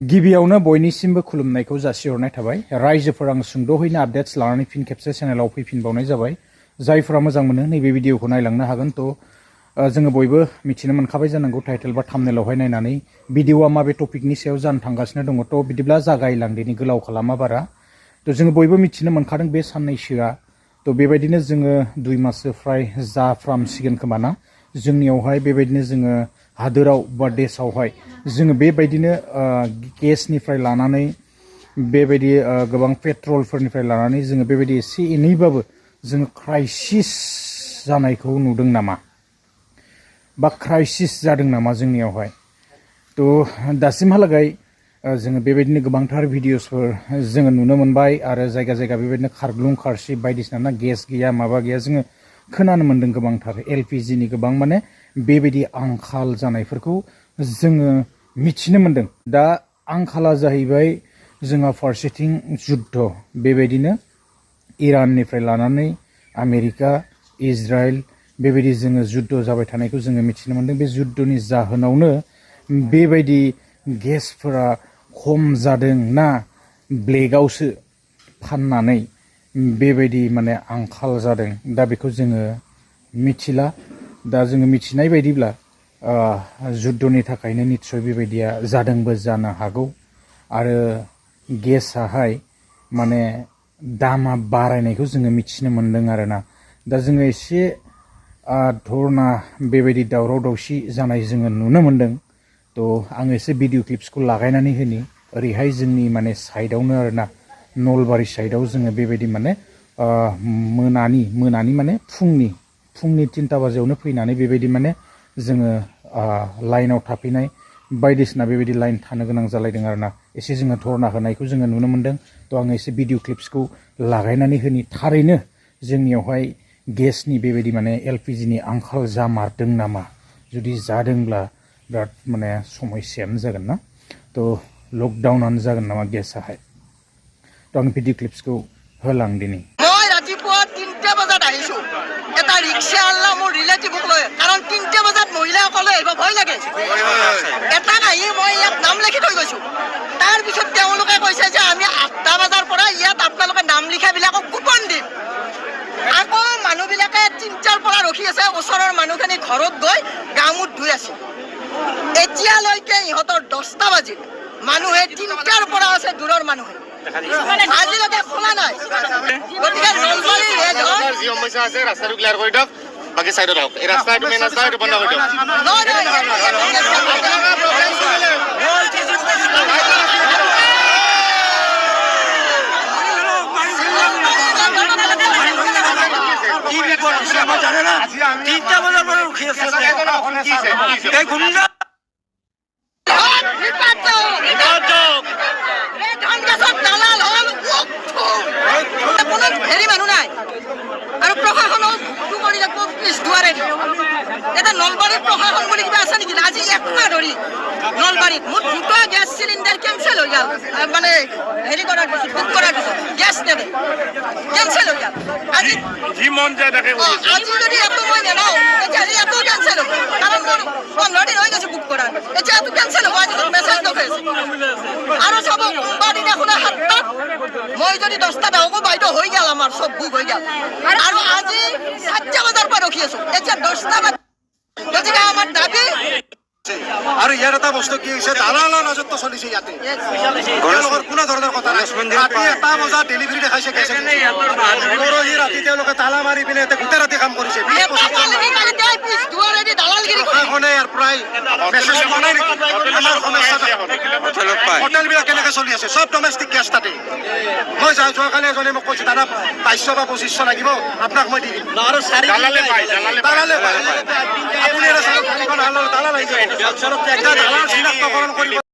गिबियावनो बयनिसिमबो खुलुमनायखौ जासिहरनाय थाबाय रायजोफोर आं सुंद'हैनो आपडेट्स लानानै फिन खेबसे चेनेलाव फैफिनबावनाय जाबाय जायफोरा मोजां मोनो नैबे भिडिअखौ नायलांनो हागोन तो जोङो बयबो मिथिनो मोनखाबाय जानांगौ टाइटेल बा थाम्बनेलावहाय नायनानै भिडिअआ माबे टपिकनि सायाव जानो थांगासिनो दङ तो बिदिब्ला जागायलांदिनि गोलाव खालामा बारा तो जोङो बयबो मिथिनो मोनखादों बे साननैसोआ तो बेबायदिनो जोङो 2 माससो फ्राय जाफ्रामसिगोन खोमा ना जोंनियावहाय बेबायदिनो जोङो हादोराव बा देशआवहाय जोङो बेबायदिनो गेसनिफ्राय लानानै बेबायदि गोबां पेट्रलफोरनिफ्राय लानानै जोङो बेबायदि एसे एनैबाबो जोङो क्राइसिस जानायखौ नुदों नामा बा क्राइसिस जादों नामा जोंनियावहाय तो दासिमहालागै जोङो बेबायदिनो गोबांथार भिडिअसफोर जोङो नुनो मोनबाय आरो जायगा जायगा बेबायदिनो खारग्लुं खारसि बायदिसिना गेस गैया माबा गैया जोङो खोनानो मोन्दों गोबांथार एलपिजिनि गोबां माने बेबायदि आंखाल जानायफोरखौ जोङो मिथिनो मोन्दों दा आंखाला जाहैबाय जोंहा फारसेथिं जुद्ध बेबायदिनो इराननिफ्राय लानानै आमेरिका इजराइल बेबायदि जोङो जुद्ध जाबाय थानायखौ जोङो मिथिनो मोन्दों बे जुद्धनि जाहोनावनो बेबायदि गेसफोरा खम जादों ना ब्लेकआवसो फाननानै बेबायदि माने आंखाल जादों दा बेखौ जोङो मिथिला दा जोङो मिथिनाय बायदिब्ला जुद्धनि थाखायनो निस्सय बेबायदिया जादोंबो जानो हागौ आरो गेसाहाय माने दामा बारायनायखौ जोङो मिथिनो मोन्दों आरोना दा जोङो एसे धरना बेबायदि दावराव दावसि जानाय जोङो नुनो मोन्दों तो आं एसे भिडिअ क्लिप्सखौ लागायनानै होनि ओरैहाय जोंनि माने साइडआवनो आरोना नलबारि साइडआव जोङो बेबायदि माने मोनानि माने फुंनि 3टा बाजियावनो फैनानै बेबायदि माने जोङो लाइनाव थाफैनाय बायदिसिना बेबायदि लाइन थानो गोनां जालायदों आरोना एसे जोङो धरना होनायखौ जोङो नुनो मोन्दों तो आं एसे भिडिअ क्लिप्सखौ लागायनानै होनि थारैनो जोंनियावहाय गेसनि बेबायदि माने एलपिजिनि आंखाल जामारदों नामा जुदि जादोंब्ला बिराद माने समस्यायानो जागोन ना तो लकडाउनानो जागोन नामा गेसाहाय तो आं भिडिअ क्लिप्सखौ होलांदिनि মই ৰাতিপুৱা 3টা বজাত আহিছো এটা ৰিক্সা আল্লা মোৰ ৰিলেটিভক লৈ কাৰণ 3টা বজাত মহিলাসকলে আহিব ভয় লাগে এটা আহি মই ইয়াত নাম লিখি থৈ গৈছো তাৰ পিছত তেওঁলোকে কৈছে যে আমি 8টা বজাৰ পৰা ইয়াত আপোনালোকে নাম লিখাবিলাকক কুপন দিম আকৌ মানুহবিলাকে 3টাৰ পৰা ৰখি আছে ওচৰৰ মানুহখিনি ঘৰত গৈ গা মুখ ধুই আছে এতিয়ালৈকে ইহঁতৰ 10টা বাজিল মানুহে 3টাৰ পৰা আছে দূৰৰ মানুহে আজিলৈকে খোলা নাই গতিকে নলবাৰী যি সমস্যা আছে ৰাস্তাটো ক্লিয়াৰ কৰি দিয়ক বাকি সাইডত হওক এই ৰাস্তা এইটো মেইন ৰাস্তা এইটো বন্ধ কৰি দিয়ক কি বিপদ আছে আমাৰ জানে না 3টা বজাৰ পৰা ৰখি আছে এই গুন্ডা হেৰি মানুহ নাই আৰু প্ৰশাসনক কৰিলে পুলিচ দুৱাৰে এটা নলবাৰীৰ প্ৰশাসন বুলি কিবা আছে নেকি আজি একমাহ ধৰি নলবাৰীত মোৰ 2টা গেছ চিলিণ্ডাৰ কেঞ্চেল হৈ গ'ল মানে হেৰি কৰাৰ পিছত বুক কৰাৰ পিছত গেছ নেবে কেঞ্চেল হৈ গ'ল আজি যি মন যায় তাকে আজি যদি একো মই নেলাও তেতিয়া একো কেঞ্চেল হ'ব কাৰণ মোৰ 15 দিন হৈ গৈছে বুক কৰা এতিয়া একো কেঞ্চেল হ'ব আজি মেছেজ নকৰিছে আৰু সব কোম্পানী দেখোন 7টা মই যদি 10টা দাও বাইদেউ হৈ গ'ল আমাৰ সব বুক হৈ গ'ল আৰু আজি 7টা বজাৰ পৰা ৰখি আছো এতিয়া 10টা গতিকে আমাৰ দাবী আৰু ইয়াৰ এটা বস্তু কি হৈছে দালালৰ ৰাজত্ব চলিছে ইয়াতে তেওঁলোকৰ কোনো ধৰণৰ কথা নাই ৰাতি 1টা বজাত ডেলিভাৰী দেখাইছে গেছে পৰহি ৰাতি তেওঁলোকে তালা মাৰি পিনে গোটেই ৰাতি কাম কৰিছে প্ৰশাসনে ইয়াৰ প্ৰায় মেছেজ বনাই নেকি আমাৰ সমস্যাটা হোটেলবিলাক কেনেকৈ চলি আছে চব ডমেষ্টিক গেছ তাতে মই যোৱাকালি এজনে মোক কৈছে দাদা 2200 বা 2500 লাগিব আপোনাক মই দি দিম দালালে পায় আপুনি দালাল আহিছে দালাল চিনাক্তকৰণ কৰিব